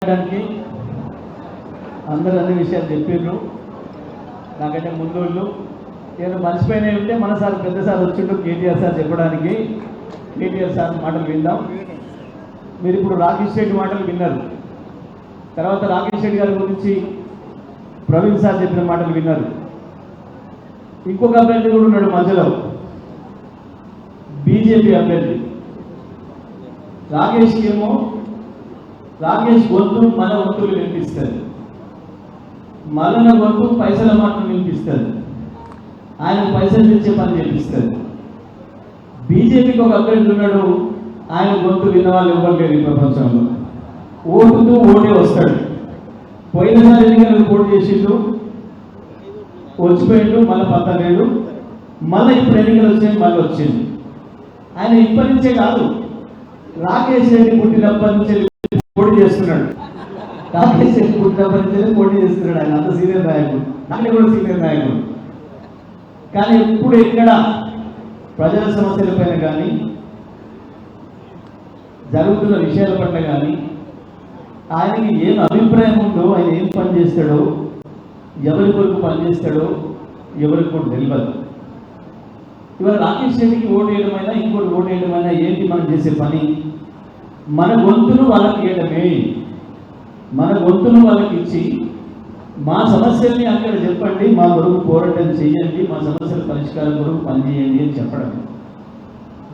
మాట్లాడడానికి అందరూ అన్ని విషయాలు చెప్పారు. నాకంటే ముందు నేను మర్చిపోయినవి ఉంటే మన సార్ పెద్ద సార్ వచ్చిండు కేటీఆర్ సార్ చెప్పడానికి. కేటీఆర్ సార్ మాటలు విందాం. మీరు ఇప్పుడు రాకేష్ రెడ్డి మాటలు విన్నారు. తర్వాత రాకేష్ రెడ్డి గారి గురించి ప్రవీణ్ సార్ చెప్పిన మాటలు విన్నారు. ఇంకొక అభ్యర్థి కూడా ఉన్నాడు మధ్యలో, బీజేపీ అభ్యర్థి. రాకేష్ గొంతు మన గొంతులు వినిపిస్తుంది, మలన గొంతు పైసల మాటలు వినిపిస్తుంది, ఆయన పైసలు తెచ్చే పని చేపిస్తుంది. బీజేపీకి ఒక అభ్యర్థి ఉన్నాడు, ఆయన గొంతు విన్నవాళ్ళు ఎవరు లేరు ఈ ప్రపంచంలో. ఓటుతూ ఓటే వస్తాడు. పోయినసారి ఎన్నికలు పోటీ చేసిండు, వచ్చిపోయిండు, మళ్ళీ పత్తా లేడు. మళ్ళీ ఇప్పుడు ఎన్నికలు వచ్చాయి, మళ్ళీ వచ్చింది. ఆయన ఇప్పటి నుంచే కాదు, రాకేష్ రెడ్డి పుట్టినప్పటి నుంచి పోటీ చేస్తున్నాడు. రాకేష్ రెడ్డి పుట్టినప్పటి నుంచి పోటీ చేస్తున్నాడు. ఆయన అంత సీనియర్ నాయకుడు, నాకు కూడా సీనియర్ నాయకుడు. కానీ ఎప్పుడు ఎక్కడ ప్రజల సమస్యల పైన కానీ జరుగుతున్న విషయాల పట్ల కానీ ఆయనకి ఏం అభిప్రాయం ఉందో, ఆయన ఏం పని చేస్తాడో, ఎవరి కొరకు పనిచేస్తాడో ఎవరికి కూడా తెలియదు. ఇవాళ రాకేష్ రెడ్డికి ఓటు వేయడమైనా ఇంకోటి ఓటు వేయడమైనా ఏంటి మనం చేసే పని? మన గొంతును వాళ్ళకి ఇవ్వడమే. మన గొంతును వాళ్ళకి ఇచ్చి మా సమస్యల్ని అక్కడ చెప్పండి, మా కొరకు పోరాటం చేయండి, మా సమస్యల పరిష్కారం కొరకు పనిచేయండి అని చెప్పడం.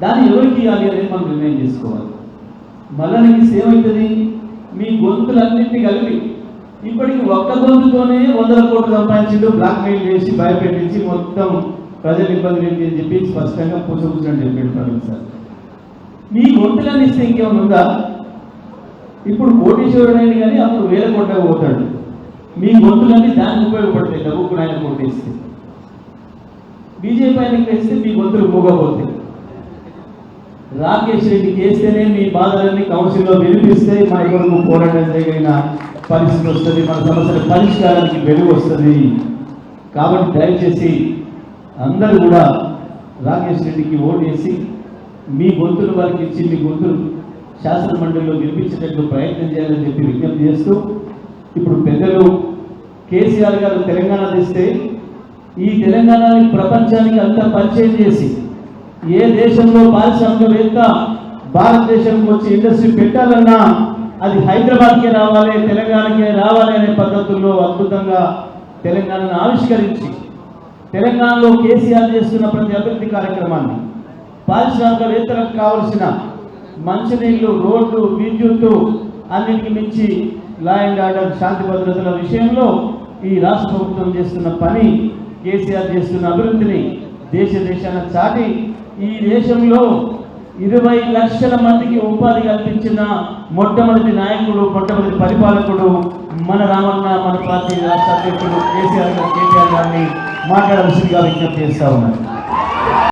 దాన్ని ఎవరికి ఇవ్వాలి అనేది మనం నిర్ణయం చేసుకోవాలి. మళ్ళీ నీకు ఏమవుతుంది? మీ గొంతులన్నింటినీ కలిపి ఇప్పటికి ఒక్క గొంతుతోనే 100 కోట్లు సంపాదించిండు, బ్లాక్మెయిల్ చేసి భయపెట్టించి మొత్తం ప్రజలు ఇబ్బంది ఏంటి అని చెప్పి స్పష్టంగా పూసకూర్చొని చెప్పాడు ప్రవీణ్ సార్. మీ గొంతులన్నీ ఇస్తే ఇంకేమైనా ఉందా? ఇప్పుడు కోటీశ్వరుడైన కానీ అప్పుడు 1000 కోట్లకు పోతాడు. మీ గొంతులన్నీ దానికి ఉపయోగపడతాయి. డబ్బుకు ఆయన కోటేస్తే, బీజేపీ ఆయనకి వేస్తే మీ గొంతులు మూగపోతాయి. రాకేష్ రెడ్డికి వేస్తేనే మీ బాధలన్నీ కౌన్సిల్లో వినిపిస్తే మా కొరకు పోరాటం చేయగలిగిన పరిస్థితి వస్తుంది, మన సమస్యల పరిష్కారానికి వెలుగు వస్తుంది. కాబట్టి దయచేసి అందరూ కూడా రాకేష్ రెడ్డికి ఓటు వేసి మీ గొంతులు వారికి ఇచ్చి మీ గొంతులు శాసన మండలిలో వినిపించేటట్లు ప్రయత్నం చేయాలని చెప్పి విజ్ఞప్తి చేస్తూ, ఇప్పుడు పెద్దలు కేసీఆర్ గారు తెలంగాణ తెస్తే ఈ తెలంగాణని ప్రపంచానికి అంతా పరిచయం చేసి, ఏ దేశంలో పారిశ్రామికవేత్త భారతదేశంకి వచ్చి ఇండస్ట్రీ పెట్టాలన్నా అది హైదరాబాద్కే రావాలి, తెలంగాణకే రావాలి అనే పద్ధతుల్లో అద్భుతంగా తెలంగాణను ఆవిష్కరించి, తెలంగాణలో కేసీఆర్ చేస్తున్న ప్రతి అభివృద్ధి కార్యక్రమాన్ని, పారిశ్రామికవేత్తలకు కావలసిన మంచినీళ్లు, రోడ్లు, విద్యుత్తు అన్నిటికి మించి లా అండ్ ఆర్డర్, శాంతి భద్రతల విషయంలో ఈ రాష్ట్ర ప్రభుత్వం చేస్తున్న పని, కేసీఆర్ చేస్తున్న అభివృద్ధిని దేశాన చాటి ఈ దేశంలో 20 లక్షల మందికి ఉపాధి కల్పించిన మొట్టమొదటి నాయకుడు, మొట్టమొదటి పరిపాలకుడు మన రామన్న, మన పార్టీ రాష్ట్ర అధ్యక్షుడు కేటీఆర్ గారిని మాట్లాడవలసిందిగా విజ్ఞప్తి చేస్తా ఉన్నారు.